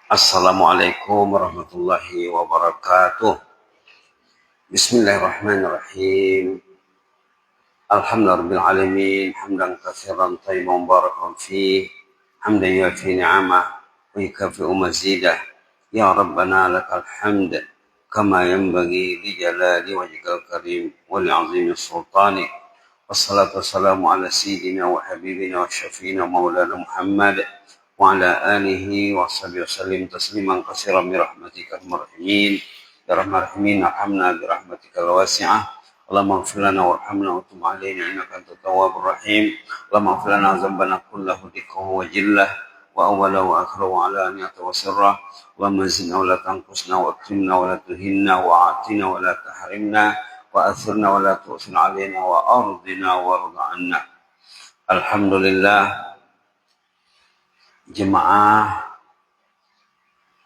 Assalamualaikum warahmatullahi wabarakatuh. Bismillahirrahmanirrahim. Alhamdulillahirabbil alamin, hamdan katsiran thayyiban mubarakan fih, hamdan yuafi ni'amah wa yukafi'u mazidah. Ya Rabbana lakal hamd kama yanbaghi li jalali wajhikal karim wa li 'azimi sultanik. Wassalatu wassalamu ala sayyidina wa habibina wa syafiina maulana Muhammad wa ala alihi wa sahbihi wasallim tasliman katsiran bi rahmatika arhamar ya rahmar rahimin arhamna bi rahmatikal wasi'ah. Allahumma ighfir lana warhamna wa tub 'alaina innaka antat tawwabur rahim. Allahumma ighfir lana dhanbana kullahu dikkahu wa jillah wa awwalahu wa akhirahu wa 'alaniyatahu wa sirrah. Allahumma zidna wa la tanqusna wa akrimna wa la tuhinna wa atina wa la tahrimna wa athirna wa la tu'thir 'alaina wa ardina warda 'anna. Alhamdulillah, jemaah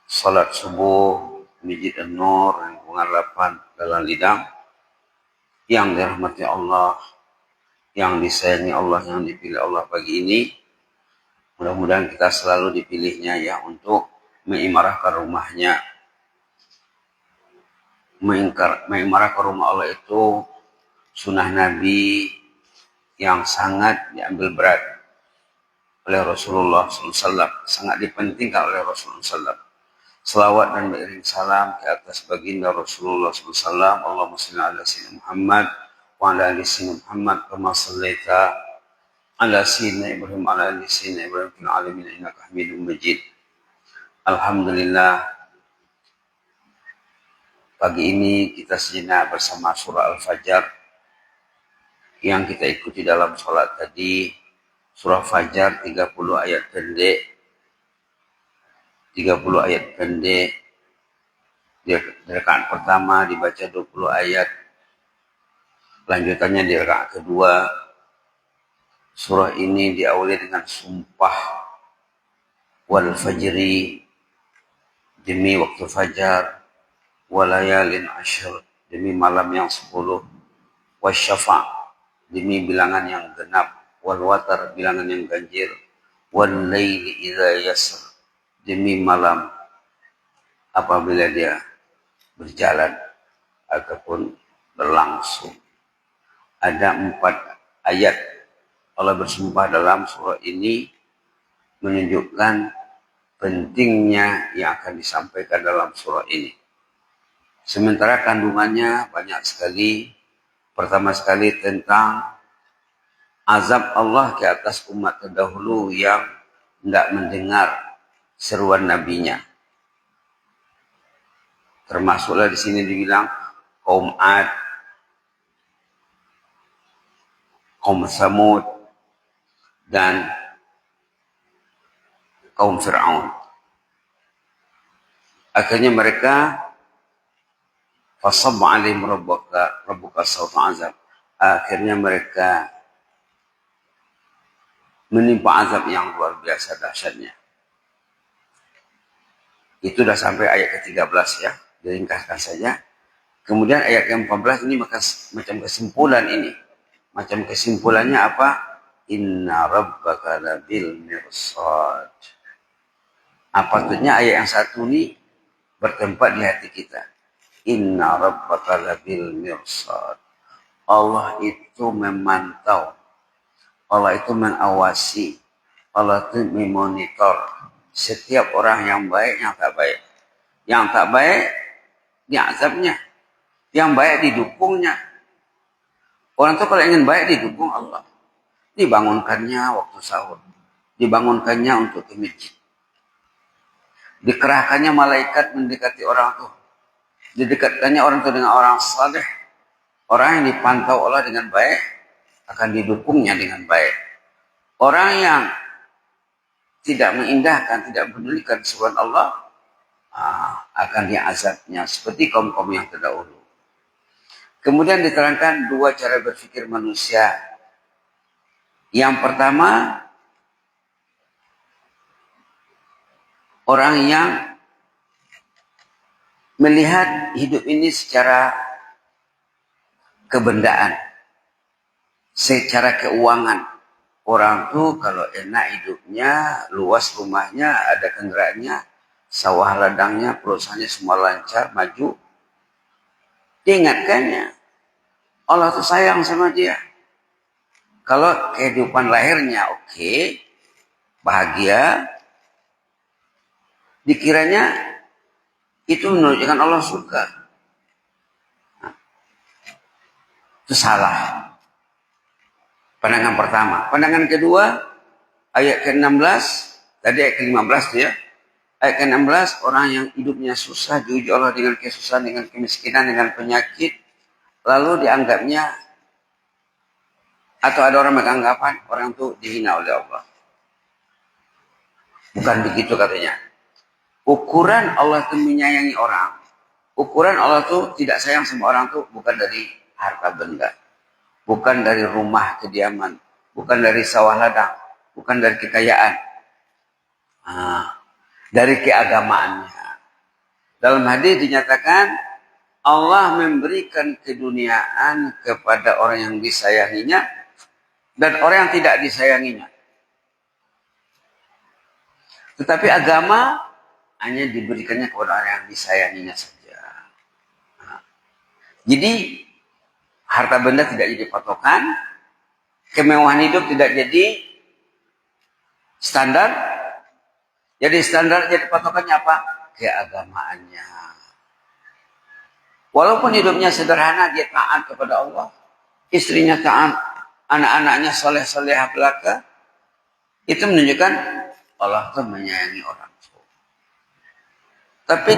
salat subuh Masjid An-Nur lingkungan 8 Dalan Lidang yang dirahmati Allah, yang disayangi Allah, yang dipilih Allah pagi ini. Mudah-mudahan kita selalu dipilihnya ya untuk mengimarahkan rumahnya. Mengimarahkan rumah Allah itu sunnah Nabi yang sangat diambil berat oleh Rasulullah SAW, sangat dipentingkan oleh Rasulullah SAW. Selawat dan beriring salam ke atas baginda Rasulullah SAW. Allahumma shalli ala sayyidina Muhammad wa ala ali sayyidina Muhammad kama shallaita ala sayyidina Ibrahim wa ala ali sayyidina Ibrahim fil alamin innaka Hamidum Majid. Alhamdulillah, pagi ini kita sejenak bersama surah Al-Fajr yang kita ikuti dalam sholat tadi. Surah Fajar 30 ayat pendek. 30 ayat pendek. Di rakaat pertama dibaca 20 ayat. Lanjutannya di rakaat kedua. Surah ini diawali dengan sumpah wal fajri, demi waktu fajar, walayalin ashr, demi malam yang 10, wasyafa', demi bilangan yang genap, wal watar, bilangan yang ganjil, wal laili idza yasr, demi malam apabila dia berjalan ataupun berlangsung. Ada 4 ayat Allah bersumpah dalam surah ini menunjukkan pentingnya yang akan disampaikan dalam surah ini. Sementara kandungannya banyak sekali. Pertama sekali tentang azab Allah ke atas umat terdahulu yang tidak mendengar seruan nabinya. Termasuklah di sini dibilang kaum Ad, kaum Samud, dan kaum Fir'aun. Akhirnya mereka fasabba alaihim rabbuka sawta azab. Akhirnya mereka menimpa azab yang luar biasa dahsyatnya. Itu sudah sampai ayat ke-13 ya. Diringkaskan saja. Kemudian ayat ke-14 ini macam kesimpulan ini. Macam kesimpulannya apa? Inna rabbaka labil mirsad. Apa maksudnya ayat yang satu ini bertempat di hati kita. Inna rabbaka labil mirsad. Allah itu memantau. Allah itu mengawasi. Allah itu memonitor setiap orang yang baik, yang tak baik. Yang tak baik, diazabnya. Yang baik, didukungnya. Orang itu kalau ingin baik, didukung Allah. Dibangunkannya waktu sahur. Dibangunkannya untuk ke masjid. Dikerahkannya malaikat mendekati orang itu. Didekatkannya orang itu dengan orang saleh. Orang yang dipantau Allah dengan baik, akan didukungnya dengan baik. Orang yang tidak mengindahkan, tidak pedulikan seruan Allah, akan diazabnya seperti kaum-kaum yang terdahulu. Kemudian diterangkan 2 cara berpikir manusia. Yang pertama, orang yang melihat hidup ini secara kebendaan, secara keuangan. Orang tuh kalau enak hidupnya, luas rumahnya, ada kendaraannya, sawah ladangnya, perusahaannya semua lancar, maju. Diingatkannya, Allah tuh sayang sama dia. Kalau kehidupan lahirnya oke, bahagia, dikiranya itu menunjukkan Allah suka. Nah, itu salah. Pandangan pertama. Pandangan kedua, ayat ke-16, tadi ayat ke-15 tuh ya. Ayat ke-16, orang yang hidupnya susah, diuji Allah dengan kesusahan, dengan kemiskinan, dengan penyakit, lalu dianggapnya, atau ada orang beranggapan, orang itu dihina oleh Allah. Bukan begitu katanya. Ukuran Allah itu menyayangi orang. Ukuran Allah itu tidak sayang sama orang itu bukan dari harta benda. Bukan dari rumah kediaman. Bukan dari sawah ladang. Bukan dari kekayaan. Dari keagamaannya. Dalam hadis dinyatakan Allah memberikan keduniaan kepada orang yang disayanginya dan orang yang tidak disayanginya. Tetapi agama hanya diberikannya kepada orang yang disayanginya saja. Jadi harta benda tidak jadi patokan, kemewahan hidup tidak jadi standar. Jadi standar jadi patokannya apa? Keagamaannya. Walaupun hidupnya sederhana, dia taat kepada Allah. Istrinya taat, anak-anaknya soleh-solehah belaka. Itu menunjukkan Allah itu menyayangi orang tua. Tapi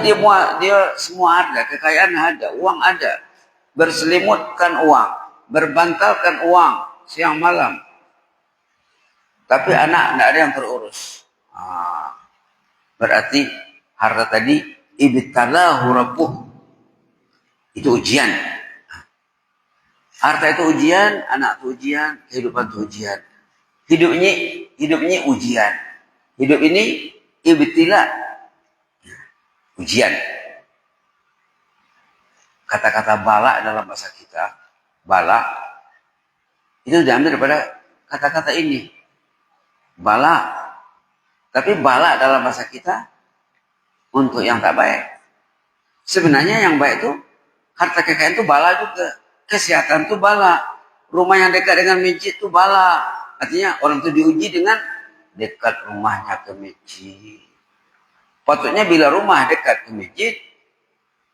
dia semua ada, kekayaan ada, uang ada. Berselimutkan uang, berbantalkan uang siang malam. Tapi anak tidak ada yang terurus. Berarti harta tadi ibtalahu rabbuh. Itu ujian. Harta itu ujian, anak itu ujian, kehidupan itu ujian. Hidup ini ujian. Hidup ini ibtila. Ujian. Kata-kata bala dalam bahasa kita, bala, itu diambil daripada kata-kata ini. Bala. Tapi bala dalam bahasa kita untuk yang tak baik. Sebenarnya yang baik itu harta kekayaan itu bala juga. Kesehatan itu bala. Rumah yang dekat dengan masjid itu bala. Artinya orang itu diuji dengan dekat rumahnya ke masjid. Patutnya bila rumah dekat ke masjid,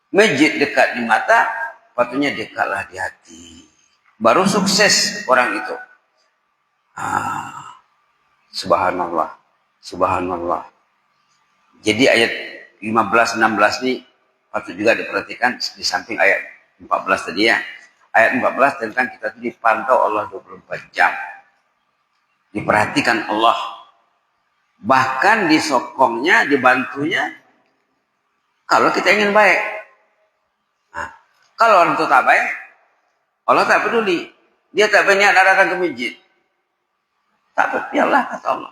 masjid dekat di mata, patutnya dekatlah di hati. Baru sukses orang itu. Subhanallah. Subhanallah. Jadi ayat 15-16 ini patut juga diperhatikan di samping ayat 14 tadi ya. Ayat 14 tentang kita itu dipantau Allah 24 jam. Diperhatikan Allah. Bahkan disokongnya, dibantunya. Kalau kita ingin baik. Kalau orang itu tak baik, Allah tak peduli. Dia tak berniat datang ke masjid. Tak biarlah kata Allah.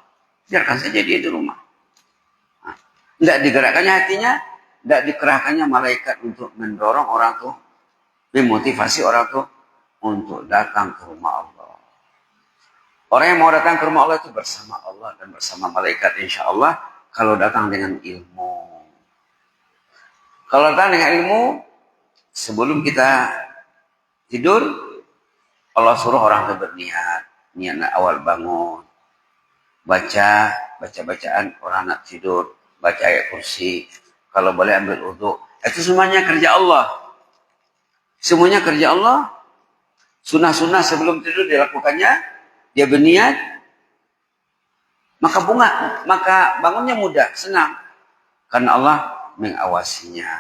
Biarkan saja dia di rumah. Tidak digerakkannya hatinya, tidak dikerahkannya malaikat untuk mendorong orang itu, memotivasi orang itu untuk datang ke rumah Allah. Orang yang mau datang ke rumah Allah itu bersama Allah dan bersama malaikat insya Allah kalau datang dengan ilmu. Kalau datang dengan ilmu, sebelum kita tidur, Allah suruh orang itu berniat. Niat awal bangun. Baca-bacaan orang nak tidur. Baca ayat kursi. Kalau boleh ambil wudu. Itu semuanya kerja Allah. Semuanya kerja Allah. Sunnah-sunnah sebelum tidur dilakukannya. Dia berniat. Maka bangunnya mudah, senang. Karena Allah mengawasinya.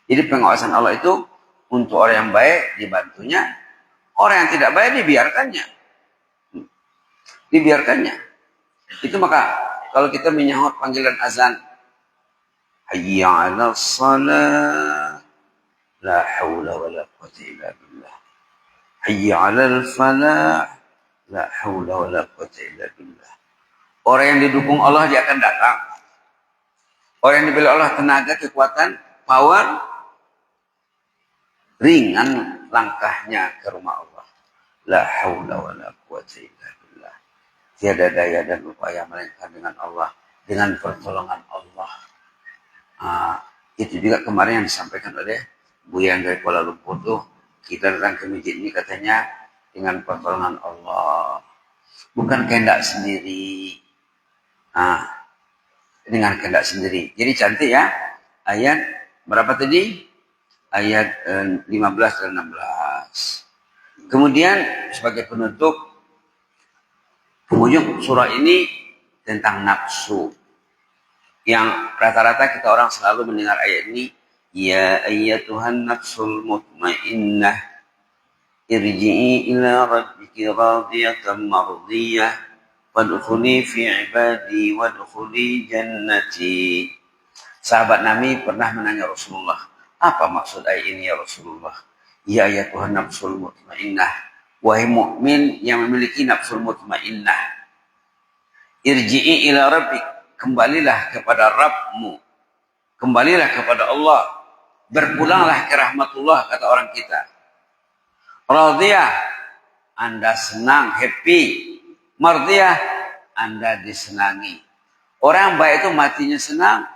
Jadi pengawasan Allah itu untuk orang yang baik dibantunya. Orang yang tidak baik dibiarkannya. Dibiarkannya. Itu maka kalau kita menyahut panggilan azan. Hayya 'alal shalah. La haula wa la quwwata illa billah. Hayya 'alal falah. La haula wa la quwwata illa billah. Orang yang didukung Allah dia akan datang. Orang yang diberi Allah tenaga, kekuatan, power, ringan langkahnya ke rumah Allah. La haula wa la quwwata illa billah. Tiada daya dan upaya melainkan dengan Allah, dengan pertolongan Allah. Nah, itu juga kemarin yang disampaikan oleh Buya dari Kuala Lumpur tuh, kita datang ke masjid ini katanya dengan pertolongan Allah, bukan kehendak sendiri. Nah, dengan kehendak sendiri. Jadi cantik ya. Ayat berapa tadi? Ayat 15 dan 16. Kemudian sebagai penutup, penghujung surah ini tentang nafsu. Yang rata-rata kita orang selalu mendengar ayat ini, ya ayyatuhan nafsul mutmainnah irji'i ila rabbiki radiyatan mardiyah wadkhuli fi ibadi wadkhuli jannati. Sahabat Nabi pernah menanya Rasulullah, apa maksud ayat ini ya Rasulullah? Ya ayyatuhan nafsul mutmainnah, wahai mukmin yang memiliki nafsul mutmainnah, irji'i ila rabbik, kembalilah kepada Rabbmu, kembalilah kepada Allah, berpulanglah ke rahmatullah, kata orang kita. Radiyah, Anda senang, happy. Mardiyah, Anda disenangi. Orang baik itu matinya senang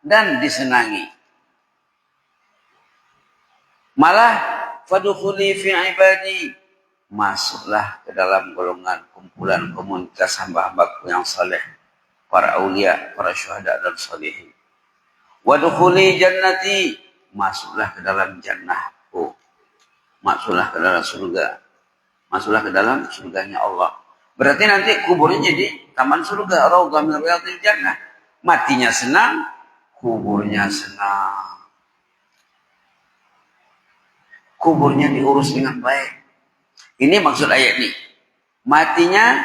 dan disenangi. Malah fadkhuli fi ibadi, masuklah ke dalam golongan kumpulan komunitas hamba-hambaku yang saleh, para aulia, para syuhada dan salihin. Wadkhuli jannati, masuklah ke dalam jannahku, masuklah ke dalam surga, masuklah ke dalam surganya Allah. Berarti nanti kuburnya jadi taman surga, raudhah min riyadhil jannah. Matinya senang, kuburnya senang. Kuburnya diurus dengan baik. Ini maksud ayat ini. Matinya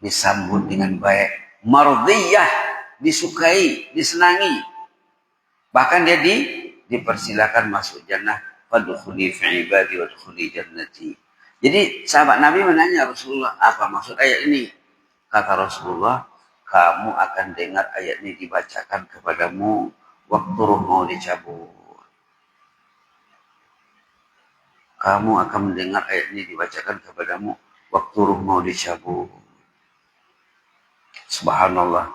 disambut dengan baik. Mardiyah, disukai, disenangi. Bahkan dia dipersilakan masuk jannah. Fadkhuli fi ibadi wadkhuli jannati. Jadi sahabat Nabi menanya Rasulullah, apa maksud ayat ini? Kata Rasulullah, kamu akan dengar ayat ini dibacakan kepadamu waktu ruh mau dicabut. Kamu akan mendengar ayat ini dibacakan kepadamu waktu ruh mau dicabut. Subhanallah.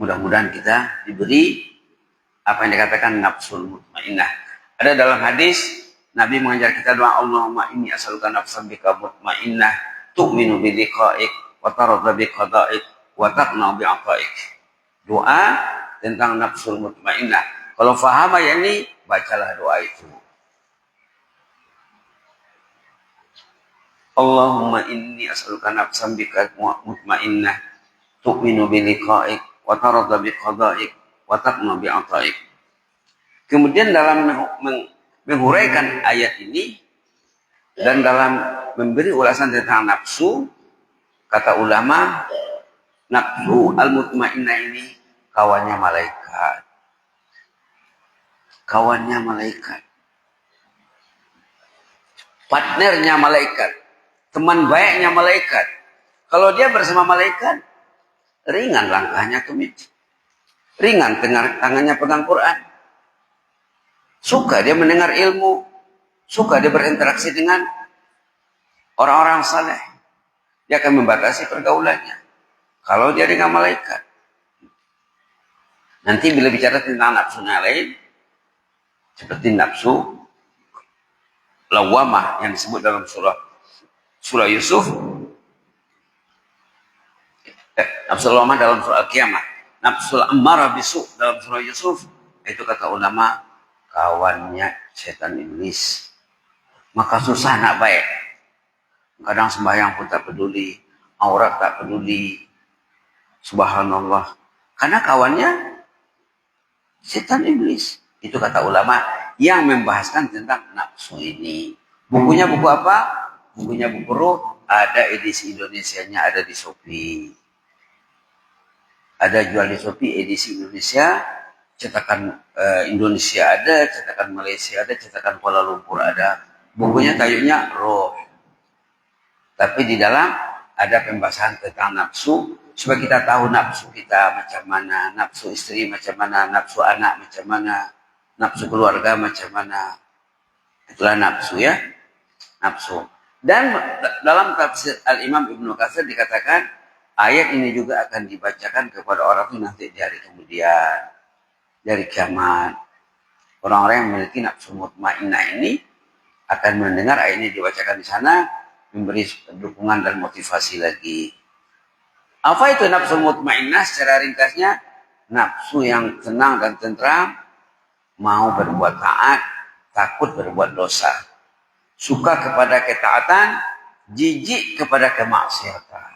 Mudah-mudahan kita diberi apa yang dikatakan nafsul mutmainnah. Ada dalam hadis Nabi mengajar kita doa, Allahumma inni as'aluka nafsan bika mutmainnah tu'minu bi liqa'ik wa tarda bi qada'ik wa taqna bi 'ata'ik. Doa tentang nafsul mutmainnah. Kalau faham ayat ini, bacalah doa itu. Allahumma inni as'aluka nafsan bika mutmainnah tu'minu bi liqa'ik wa tarda bi qada'ik wa taqna bi 'ata'ik. Kemudian dalam menghuraikan ayat ini dan dalam memberi ulasan tentang nafsu, kata ulama, nafsu al-mutmainnah ini kawannya malaikat. Kawannya malaikat. Partnernya malaikat. Teman baiknya malaikat. Kalau dia bersama malaikat, ringan langkahnya ke masjid. Ringan tangannya pegang Quran. Suka dia mendengar ilmu. Suka dia berinteraksi dengan orang-orang saleh. Dia akan membatasi pergaulannya. Kalau dia dengan malaikat. Nanti bila bicara tentang nafsu lain, seperti nafsu lawamah yang disebut dalam surah Yusuf. Nafsu lawamah dalam surah Al-Qiyamah. Nafsu ammarah bisu dalam surah Yusuf. Itu kata ulama, kawannya setan iblis. Maka susah nak baik. Kadang sembahyang pun tak peduli, aurat tak peduli. Subhanallah. Karena kawannya setan iblis. Itu kata ulama yang membahaskan tentang nafsu ini. Bukunya buku apa? Bukunya buku Ruh. Ada edisi Indonesianya, ada di Shopee. Ada jual di Shopee edisi Indonesia. Cetakan Indonesia ada, cetakan Malaysia ada, cetakan Kuala Lumpur ada. Bukunya kayunya Ruh. Tapi di dalam ada pembahasan tentang nafsu, supaya kita tahu nafsu kita macam mana, nafsu istri macam mana, nafsu anak macam mana, nafsu keluarga macam mana. Itulah nafsu ya, nafsu. Dan dalam tafsir Al-Imam Ibnu Katsir dikatakan, ayat ini juga akan dibacakan kepada orang itu nanti di hari kemudian. dari kiamat. Orang-orang yang memiliki nafsu mutmainnah ini akan mendengar ayat ini dibacakan di sana, memberi dukungan dan motivasi lagi. Apa itu nafsu mutmainnah? Secara ringkasnya, nafsu yang tenang dan tentram, mau berbuat taat, takut berbuat dosa, suka kepada ketaatan, jijik kepada kemaksiatan.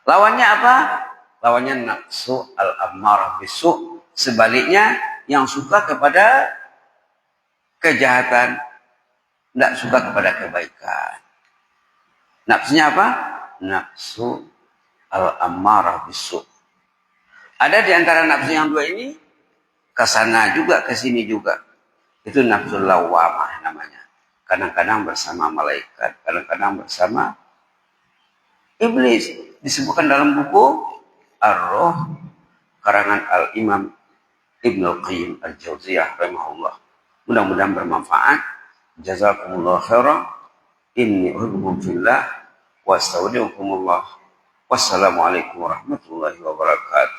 Lawannya apa? Lawannya nafsu al-ammarah bisu. Sebaliknya, yang suka kepada kejahatan, tidak suka kepada kebaikan. Nafsunya apa? Nafsu al-ammarah bisu. Ada di antara nafsu yang dua ini, ke sana juga, ke sini juga. Itu nafsu lawamah namanya. Kadang-kadang bersama malaikat, kadang-kadang bersama iblis. Disebutkan dalam buku Ar-Ruh karangan Al-Imam Ibnul Qayyim Al-Jauziyah rahimahullah. Mudah-mudahan bermanfaat. Jazakumullah khairan. Inni uhibbukum fillah wa astaudiukumullah. Wassalamualaikum warahmatullahi wabarakatuh.